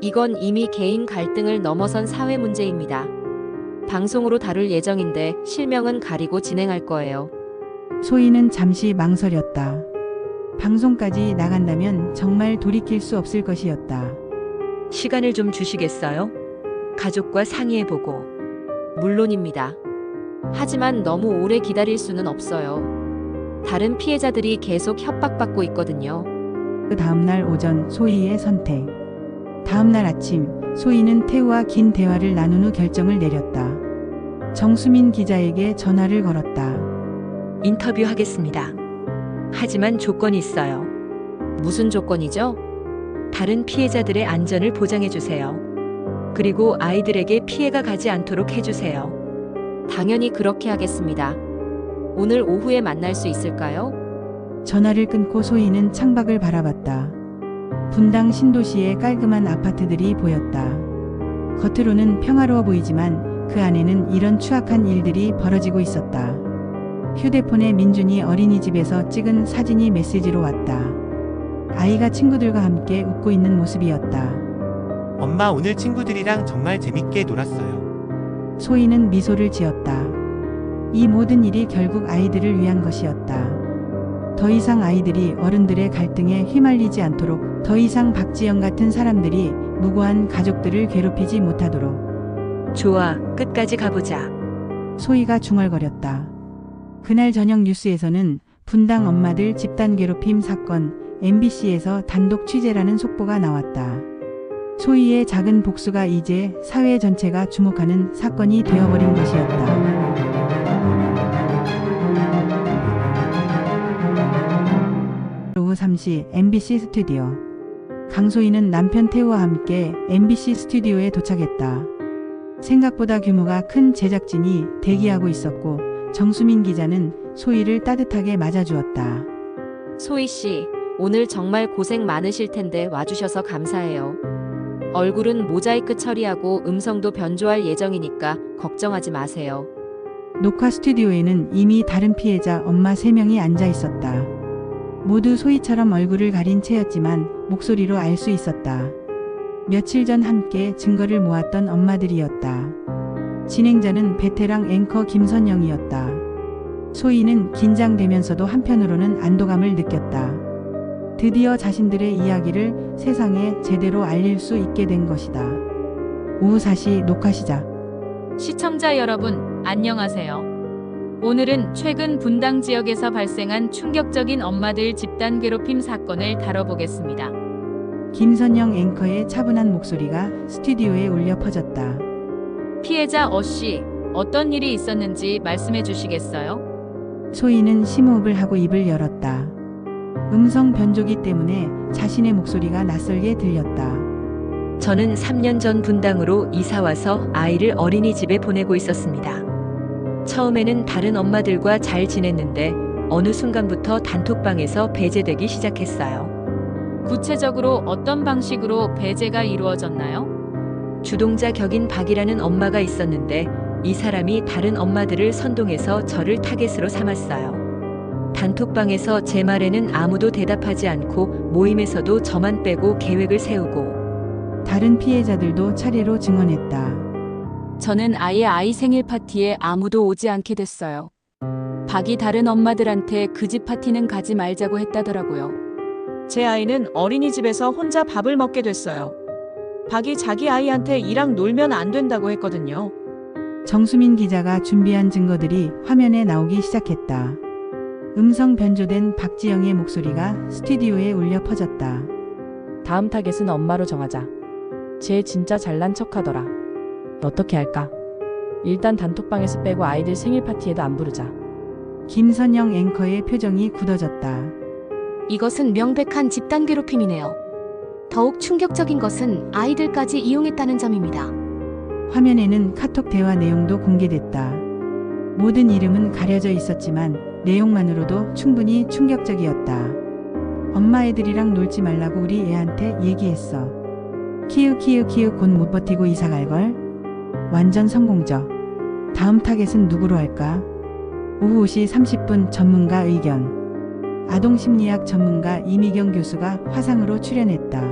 이건 이미 개인 갈등을 넘어선 사회 문제입니다. 방송으로 다룰 예정인데 실명은 가리고 진행할 거예요. 소희는 잠시 망설였다. 방송까지 나간다면 정말 돌이킬 수 없을 것이었다. 시간을 좀 주시겠어요? 가족과 상의해보고. 물론입니다. 하지만 너무 오래 기다릴 수는 없어요. 다른 피해자들이 계속 협박받고 있거든요. 그 다음날 오전 소희의 선택. 다음날 아침 소희는 태우와 긴 대화를 나눈 후 결정을 내렸다. 정수민 기자에게 전화를 걸었다. 인터뷰하겠습니다. 하지만 조건이 있어요. 무슨 조건이죠? 다른 피해자들의 안전을 보장해주세요. 그리고 아이들에게 피해가 가지 않도록 해주세요. 당연히 그렇게 하겠습니다. 오늘 오후에 만날 수 있을까요? 전화를 끊고 소희는 창밖을 바라봤다. 분당 신도시의 깔끔한 아파트들이 보였다. 겉으로는 평화로워 보이지만 그 안에는 이런 추악한 일들이 벌어지고 있었다. 휴대폰에 민준이 어린이집에서 찍은 사진이 메시지로 왔다. 아이가 친구들과 함께 웃고 있는 모습이었다. 엄마 오늘 친구들이랑 정말 재밌게 놀았어요. 소희는 미소를 지었다. 이 모든 일이 결국 아이들을 위한 것이었다. 더 이상 아이들이 어른들의 갈등에 휘말리지 않도록, 더 이상 박지영 같은 사람들이 무고한 가족들을 괴롭히지 못하도록. 좋아, 끝까지 가보자. 소희가 중얼거렸다. 그날 저녁 뉴스에서는 분당 엄마들 집단 괴롭힘 사건, MBC에서 단독 취재라는 속보가 나왔다. 소희의 작은 복수가 이제 사회 전체가 주목하는 사건이 되어버린 것이었다. 오후 3시 MBC 스튜디오. 강소희는 남편 태우와 함께 MBC 스튜디오에 도착했다. 생각보다 규모가 큰 제작진이 대기하고 있었고 정수민 기자는 소희를 따뜻하게 맞아주었다. 소희 씨, 오늘 정말 고생 많으실 텐데 와주셔서 감사해요. 얼굴은 모자이크 처리하고 음성도 변조할 예정이니까 걱정하지 마세요. 녹화 스튜디오에는 이미 다른 피해자 엄마 3명이 앉아 있었다. 모두 소희처럼 얼굴을 가린 채였지만 목소리로 알 수 있었다. 며칠 전 함께 증거를 모았던 엄마들이었다. 진행자는 베테랑 앵커 김선영이었다. 소희는 긴장되면서도 한편으로는 안도감을 느꼈다. 드디어 자신들의 이야기를 세상에 제대로 알릴 수 있게 된 것이다. 오후 4시 녹화 시작. 시청자 여러분, 안녕하세요. 오늘은 최근 분당 지역에서 발생한 충격적인 엄마들 집단 괴롭힘 사건을 다뤄보겠습니다. 김선영 앵커의 차분한 목소리가 스튜디오에 울려 퍼졌다. 피해자 어씨, 어떤 일이 있었는지 말씀해 주시겠어요? 소희는 심호흡을 하고 입을 열었다. 음성 변조기 때문에 자신의 목소리가 낯설게 들렸다. 저는 3년 전 분당으로 이사와서 아이를 어린이집에 보내고 있었습니다. 처음에는 다른 엄마들과 잘 지냈는데 어느 순간부터 단톡방에서 배제되기 시작했어요. 구체적으로 어떤 방식으로 배제가 이루어졌나요? 주동자 격인 박이라는 엄마가 있었는데 이 사람이 다른 엄마들을 선동해서 저를 타겟으로 삼았어요. 단톡방에서 제 말에는 아무도 대답하지 않고 모임에서도 저만 빼고 계획을 세우고. 다른 피해자들도 차례로 증언했다. 저는 아예 아이 생일 파티에 아무도 오지 않게 됐어요. 박이 다른 엄마들한테 그 집 파티는 가지 말자고 했다더라고요. 제 아이는 어린이집에서 혼자 밥을 먹게 됐어요. 박이 자기 아이한테 이랑 놀면 안 된다고 했거든요. 정수민 기자가 준비한 증거들이 화면에 나오기 시작했다. 음성 변조된 박지영의 목소리가 스튜디오에 울려 퍼졌다. 다음 타겟은 엄마로 정하자. 쟤 진짜 잘난 척하더라. 어떻게 할까? 일단 단톡방에서 빼고 아이들 생일 파티에도 안 부르자. 김선영 앵커의 표정이 굳어졌다. 이것은 명백한 집단 괴롭힘이네요. 더욱 충격적인 것은 아이들까지 이용했다는 점입니다. 화면에는 카톡 대화 내용도 공개됐다. 모든 이름은 가려져 있었지만 내용만으로도 충분히 충격적이었다. 엄마 애들이랑 놀지 말라고 우리 애한테 얘기했어. 키읔 곧 못 버티고 이사 갈걸? 완전 성공적. 다음 타겟은 누구로 할까? 오후 5시 30분 전문가 의견. 아동심리학 전문가 이미경 교수가 화상으로 출연했다.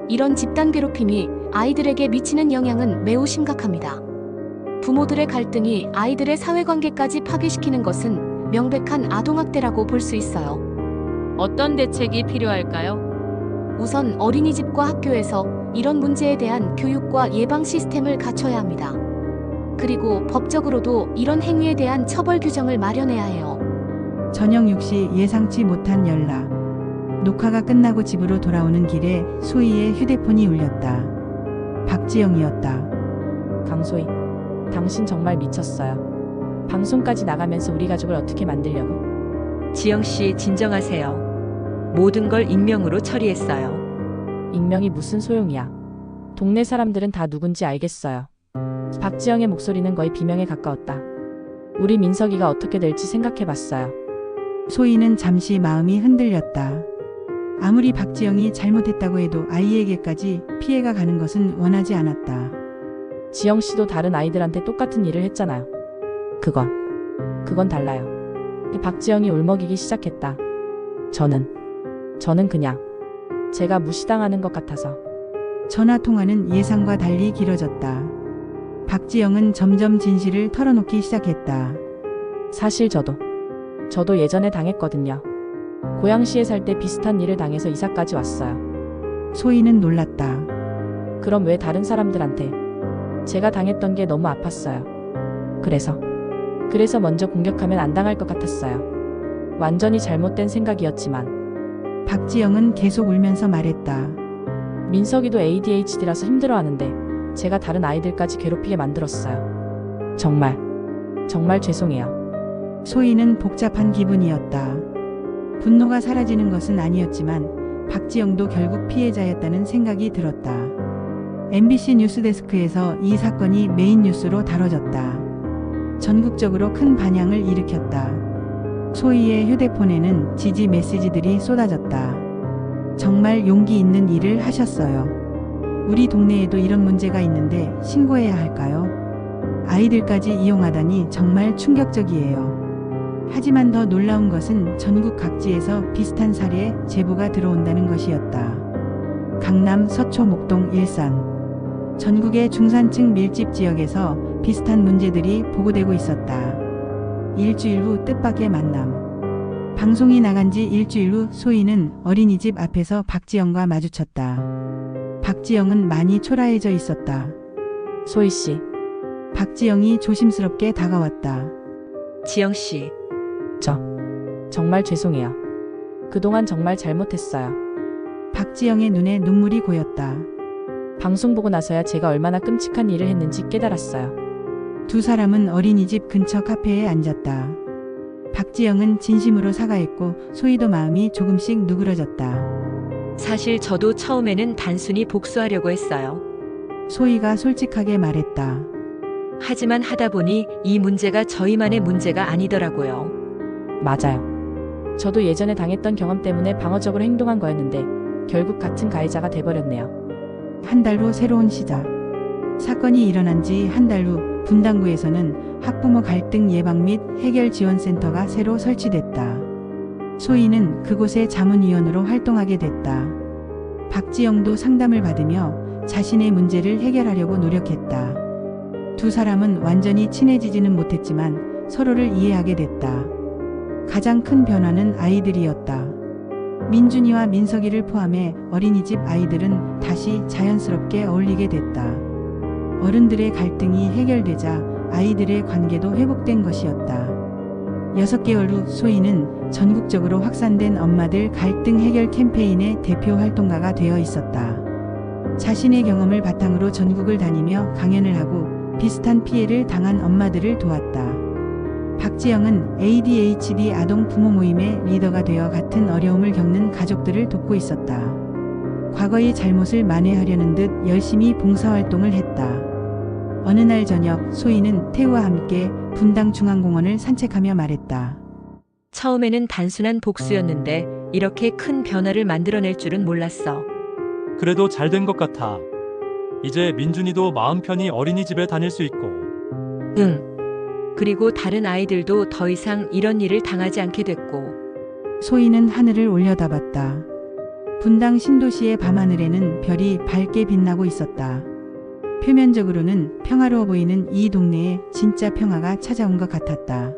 이런 집단 괴롭힘이 아이들에게 미치는 영향은 매우 심각합니다. 부모들의 갈등이 아이들의 사회관계까지 파괴시키는 것은 명백한 아동학대라고 볼 수 있어요. 어떤 대책이 필요할까요? 우선 어린이집과 학교에서 이런 문제에 대한 교육과 예방 시스템을 갖춰야 합니다. 그리고 법적으로도 이런 행위에 대한 처벌 규정을 마련해야 해요. 저녁 6시 예상치 못한 연락. 녹화가 끝나고 집으로 돌아오는 길에 소희의 휴대폰이 울렸다. 박지영이었다. 강소희, 당신 정말 미쳤어요. 방송까지 나가면서 우리 가족을 어떻게 만들려고? 지영씨 진정하세요. 모든 걸 익명으로 처리했어요. 익명이 무슨 소용이야. 동네 사람들은 다 누군지 알겠어요. 박지영의 목소리는 거의 비명에 가까웠다. 우리 민석이가 어떻게 될지 생각해봤어요. 소희는 잠시 마음이 흔들렸다. 아무리 박지영이 잘못했다고 해도 아이에게까지 피해가 가는 것은 원하지 않았다. 지영 씨도 다른 아이들한테 똑같은 일을 했잖아요. 그건 달라요. 박지영이 울먹이기 시작했다. 저는 그냥 제가 무시당하는 것 같아서. 전화 통화는 예상과 달리 길어졌다. 박지영은 점점 진실을 털어놓기 시작했다. 사실 저도 예전에 당했거든요. 고양시에 살 때 비슷한 일을 당해서 이사까지 왔어요. 소희는 놀랐다. 그럼 왜 다른 사람들한테? 제가 당했던 게 너무 아팠어요. 그래서 먼저 공격하면 안 당할 것 같았어요. 완전히 잘못된 생각이었지만. 박지영은 계속 울면서 말했다. 민석이도 ADHD라서 힘들어하는데 제가 다른 아이들까지 괴롭히게 만들었어요. 정말 죄송해요. 소희는 복잡한 기분이었다. 분노가 사라지는 것은 아니었지만 박지영도 결국 피해자였다는 생각이 들었다. MBC 뉴스데스크에서 이 사건이 메인 뉴스로 다뤄졌다. 전국적으로 큰 반향을 일으켰다. 소희의 휴대폰에는 지지 메시지들이 쏟아졌다. 정말 용기 있는 일을 하셨어요. 우리 동네에도 이런 문제가 있는데 신고해야 할까요? 아이들까지 이용하다니 정말 충격적이에요. 하지만 더 놀라운 것은 전국 각지에서 비슷한 사례에 제보가 들어온다는 것이었다. 강남, 서초, 목동, 일산. 전국의 중산층 밀집 지역에서 비슷한 문제들이 보고되고 있었다. 일주일 후 뜻밖의 만남. 방송이 나간 지 일주일 후 소희는 어린이집 앞에서 박지영과 마주쳤다. 박지영은 많이 초라해져 있었다. 소희 씨. 박지영이 조심스럽게 다가왔다. 지영씨. 정말 죄송해요. 그동안 정말 잘못했어요. 박지영의 눈에 눈물이 고였다. 방송 보고 나서야 제가 얼마나 끔찍한 일을 했는지 깨달았어요. 두 사람은 어린이집 근처 카페에 앉았다. 박지영은 진심으로 사과했고 소희도 마음이 조금씩 누그러졌다. 사실 저도 처음에는 단순히 복수하려고 했어요. 소희가 솔직하게 말했다. 하지만 하다 보니 이 문제가 저희만의 문제가 아니더라고요. 맞아요. 저도 예전에 당했던 경험 때문에 방어적으로 행동한 거였는데 결국 같은 가해자가 돼버렸네요. 한 달 후 새로운 시작. 사건이 일어난 지 한 달 후 분당구에서는 학부모 갈등 예방 및 해결 지원센터가 새로 설치됐다. 소희는 그곳의 자문위원으로 활동하게 됐다. 박지영도 상담을 받으며 자신의 문제를 해결하려고 노력했다. 두 사람은 완전히 친해지지는 못했지만 서로를 이해하게 됐다. 가장 큰 변화는 아이들이었다. 민준이와 민석이를 포함해 어린이집 아이들은 다시 자연스럽게 어울리게 됐다. 어른들의 갈등이 해결되자 아이들의 관계도 회복된 것이었다. 6개월 후 소희는 전국적으로 확산된 엄마들 갈등 해결 캠페인의 대표 활동가가 되어 있었다. 자신의 경험을 바탕으로 전국을 다니며 강연을 하고 비슷한 피해를 당한 엄마들을 도왔다. 박지영은 ADHD 아동 부모 모임의 리더가 되어 같은 어려움을 겪는 가족들을 돕고 있었다. 과거의 잘못을 만회하려는 듯 열심히 봉사활동을 했다. 어느 날 저녁 소희는 태우와 함께 분당 중앙공원을 산책하며 말했다. 처음에는 단순한 복수였는데 이렇게 큰 변화를 만들어낼 줄은 몰랐어. 그래도 잘 된 것 같아. 이제 민준이도 마음 편히 어린이집에 다닐 수 있고. 응. 그리고 다른 아이들도 더 이상 이런 일을 당하지 않게 됐고. 소희는 하늘을 올려다봤다. 분당 신도시의 밤하늘에는 별이 밝게 빛나고 있었다. 표면적으로는 평화로워 보이는 이 동네에 진짜 평화가 찾아온 것 같았다.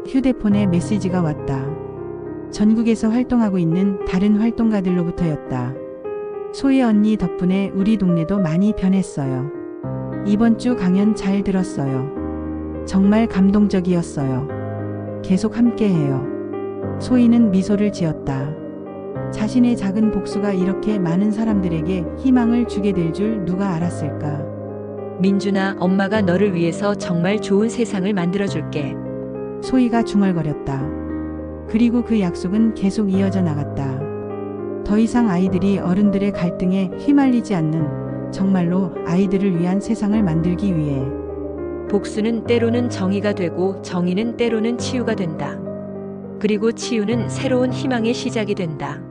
휴대폰에 메시지가 왔다. 전국에서 활동하고 있는 다른 활동가들로부터였다. 소희 언니 덕분에 우리 동네도 많이 변했어요. 이번 주 강연 잘 들었어요. 정말 감동적이었어요. 계속 함께해요. 소희는 미소를 지었다. 자신의 작은 복수가 이렇게 많은 사람들에게 희망을 주게 될 줄 누가 알았을까? 민준아, 엄마가 너를 위해서 정말 좋은 세상을 만들어줄게. 소희가 중얼거렸다. 그리고 그 약속은 계속 이어져 나갔다. 더 이상 아이들이 어른들의 갈등에 휘말리지 않는 정말로 아이들을 위한 세상을 만들기 위해. 복수는 때로는 정의가 되고 정의는 때로는 치유가 된다. 그리고 치유는 새로운 희망의 시작이 된다.